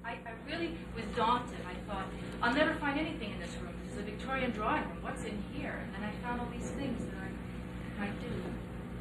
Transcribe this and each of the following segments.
I really was daunted. I thought, I'll never find anything in this room. It's a Victorian drawing room. What's in here? And I found all these things that I might do.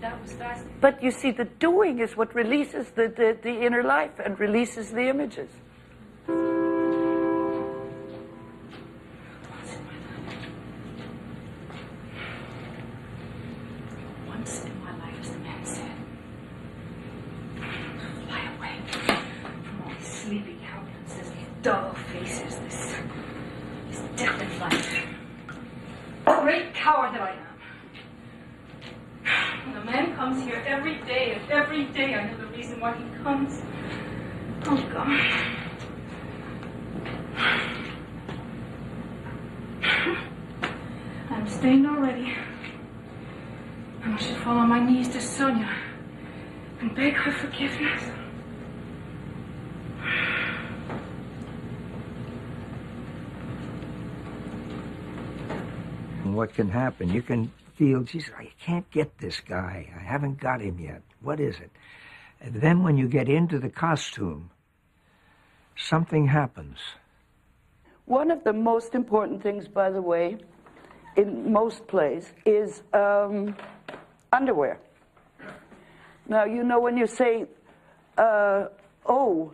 That was fascinating. But you see, the doing is what releases the inner life and releases the images. Once in my life, as the man said, fly away from all these sleepy countenances, these dull faces, this deafened life. Great coward that I am. When a man comes here every day, and every day I know the reason why he comes. Oh, God. I'm stained already. And I should fall on my knees to Sonia and beg her forgiveness. What can happen? You can feel, geez, I can't get this guy. I haven't got him yet. What is it? And then when you get into the costume, something happens. One of the most important things, by the way, in most plays, is underwear. Now, you know, when you say, oh,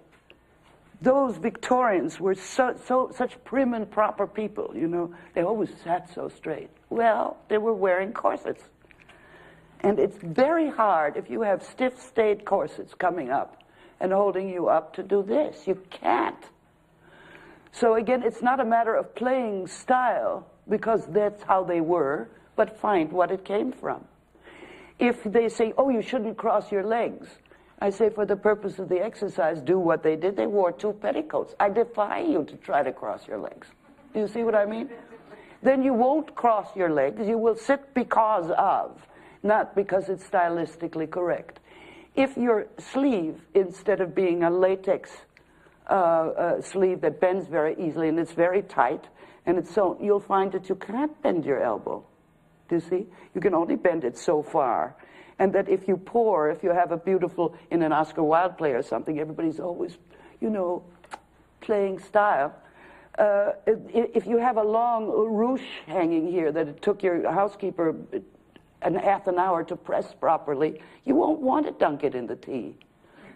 those Victorians were such prim and proper people, you know, they always sat so straight. Well, they were wearing corsets. And it's very hard if you have stiff, staid corsets coming up and holding you up to do this. You can't. So again, it's not a matter of playing style, because that's how they were, but find what it came from. If they say, oh, you shouldn't cross your legs, I say, for the purpose of the exercise, do what they did. They wore 2 petticoats. I defy you to try to cross your legs. Do you see what I mean? Then you won't cross your legs. You will sit because of, not because it's stylistically correct. If your sleeve, instead of being a latex sleeve that bends very easily and it's very tight, and it's so, you'll find that you can't bend your elbow. Do you see? You can only bend it so far. And that if you pour, if you have a beautiful, in an Oscar Wilde play or something, everybody's always, you know, playing style. If you have a long ruche hanging here that it took your housekeeper half an hour to press properly, you won't want to dunk it in the tea.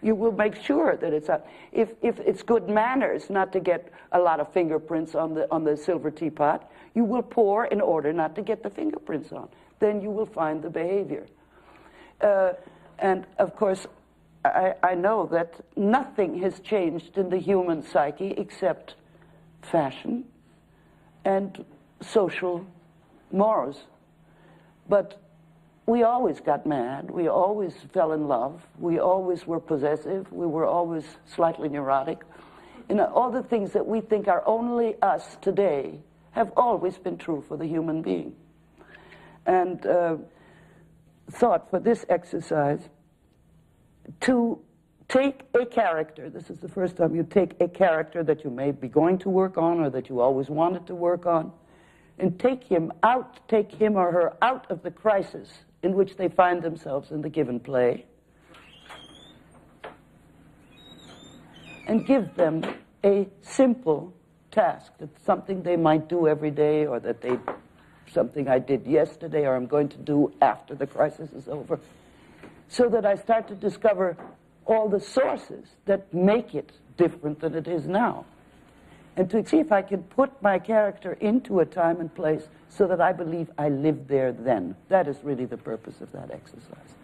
You will make sure that it's up. If it's good manners not to get a lot of fingerprints on the silver teapot, you will pour in order not to get the fingerprints on. Then you will find the behavior. And of course, I know that nothing has changed in the human psyche except fashion and social mores. But we always got mad. We always fell in love. We always were possessive. We were always slightly neurotic. You know, all the things that we think are only us today have always been true for the human being. And thought for this exercise to take a character. This is the first time you take a character that you may be going to work on or that you always wanted to work on, and take him or her out of the crisis in which they find themselves in the given play, and give them a simple task. That's something they might do every day, or that something I did yesterday, or I'm going to do after the crisis is over, so that I start to discover all the sources that make it different than it is now, and to see if I can put my character into a time and place so that I believe I lived there then. That is really the purpose of that exercise.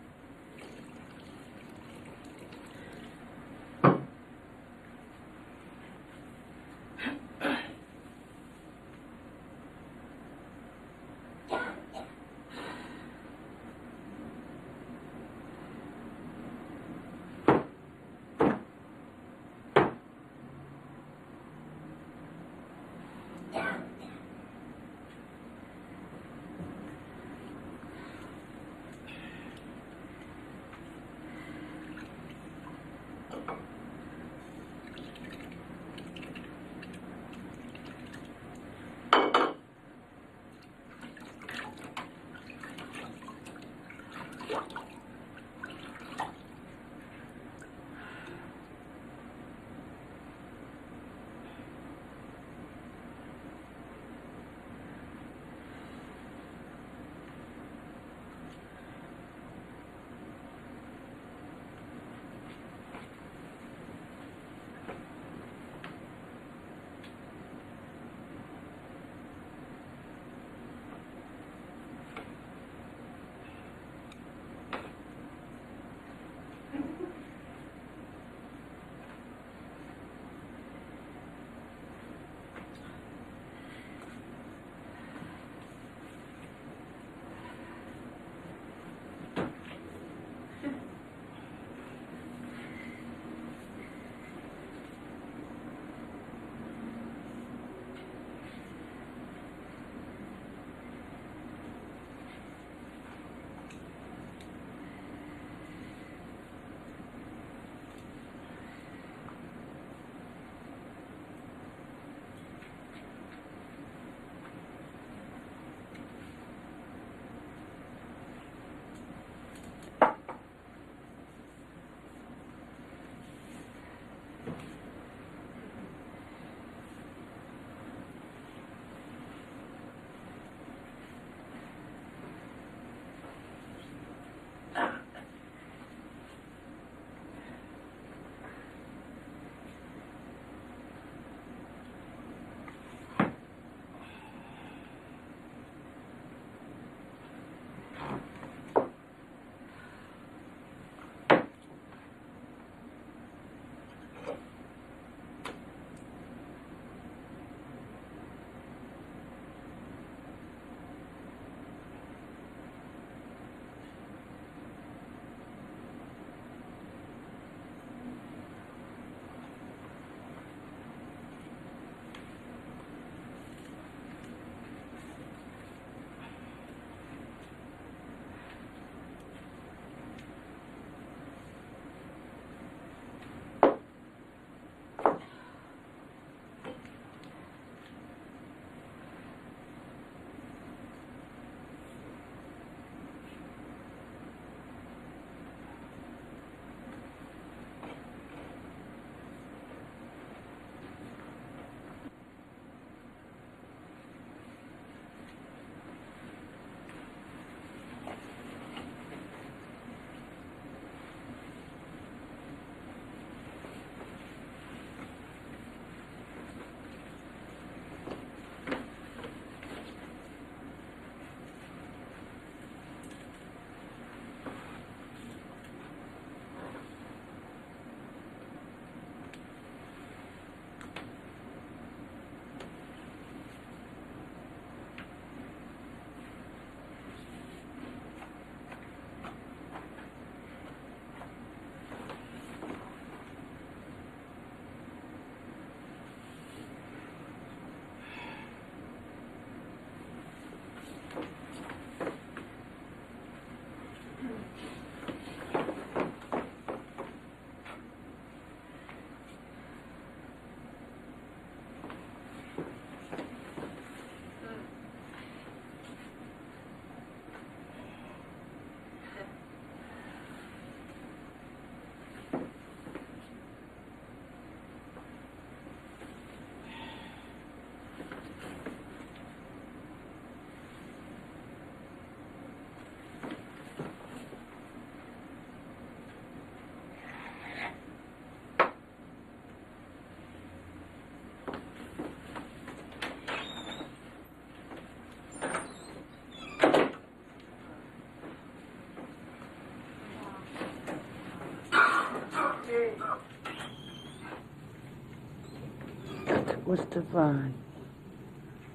It was divine.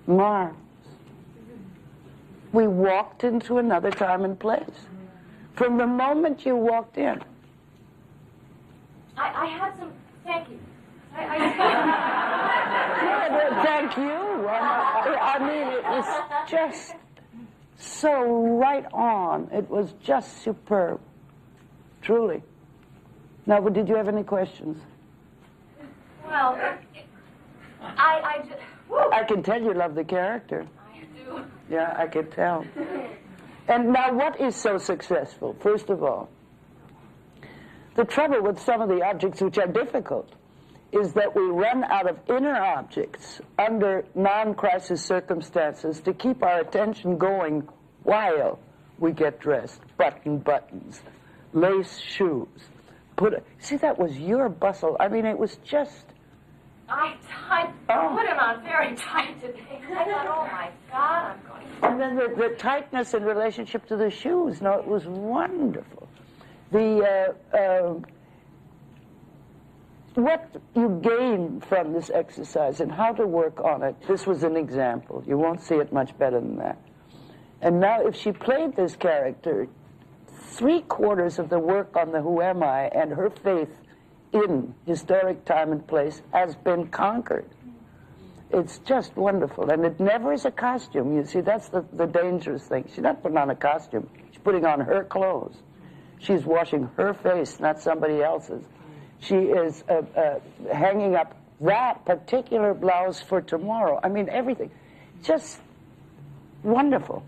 Marvelous. We walked into another time and place. From the moment you walked in. I had some, thank you. Yeah, thank you. I mean, it was just so right on. It was just superb. Truly. Now, did you have any questions? Well, I just... I can tell you love the character. I do. Yeah, I can tell. And now, what is so successful? First of all, the trouble with some of the objects which are difficult is that we run out of inner objects under non-crisis circumstances to keep our attention going while we get dressed. Buttons, lace shoes. See, that was your bustle. I mean, it was just... I put it on very tight today. I thought, oh my God, I'm going to... And then the tightness in relationship to the shoes. No, it was wonderful. What you gain from this exercise and how to work on it, this was an example. You won't see it much better than that. And now if she played this character, 3/4 of the work on the Who Am I and her faith in historic time and place has been conquered. It's just wonderful. And it never is a costume. You see, that's the dangerous thing. She's not putting on a costume. She's putting on her clothes. She's washing her face, not somebody else's. She is hanging up that particular blouse for tomorrow. I mean, everything. Just wonderful.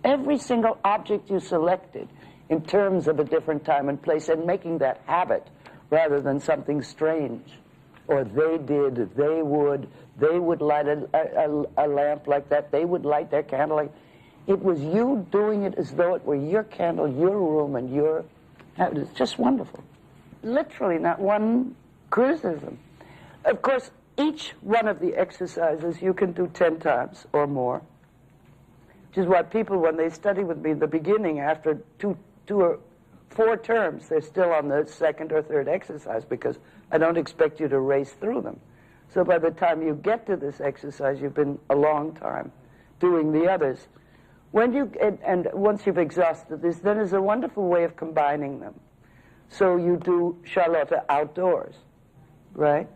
Every single object you selected in terms of a different time and place, and making that habit rather than something strange. Or they did, they would light a lamp like that, they would light their candle like... It was you doing it as though it were your candle, your room, and your... It's just wonderful. Literally not one criticism. Of course, each one of the exercises you can do 10 times or more, which is why people, when they study with me in the beginning, after two or 4 terms, they're still on the second or third exercise because I don't expect you to race through them. So by the time you get to this exercise, you've been a long time doing the others. When you and once you've exhausted this, then there's a wonderful way of combining them. So you do Charlotta outdoors, right?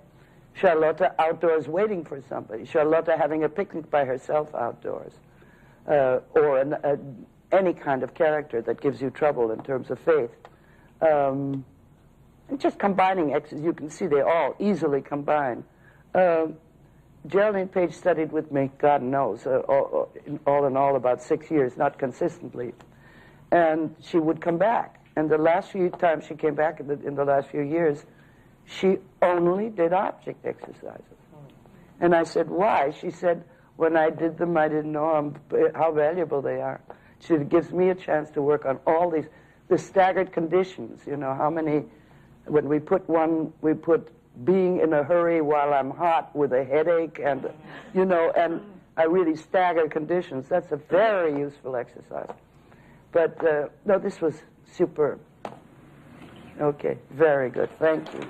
Charlotta outdoors waiting for somebody. Charlotta having a picnic by herself outdoors. Or any kind of character that gives you trouble in terms of faith. And just combining exercises, you can see they all easily combine. Geraldine Page studied with me, God knows, all in all about 6 years, not consistently. And she would come back. And the last few times she came back in the last few years, she only did object exercises. And I said, why? She said, when I did them, I didn't know how valuable they are. She said, it gives me a chance to work on all the staggered conditions. You know, how many, when we put being in a hurry while I'm hot with a headache and, you know, and I really stagger conditions. That's a very useful exercise. But, no, this was superb. Okay, very good. Thank you.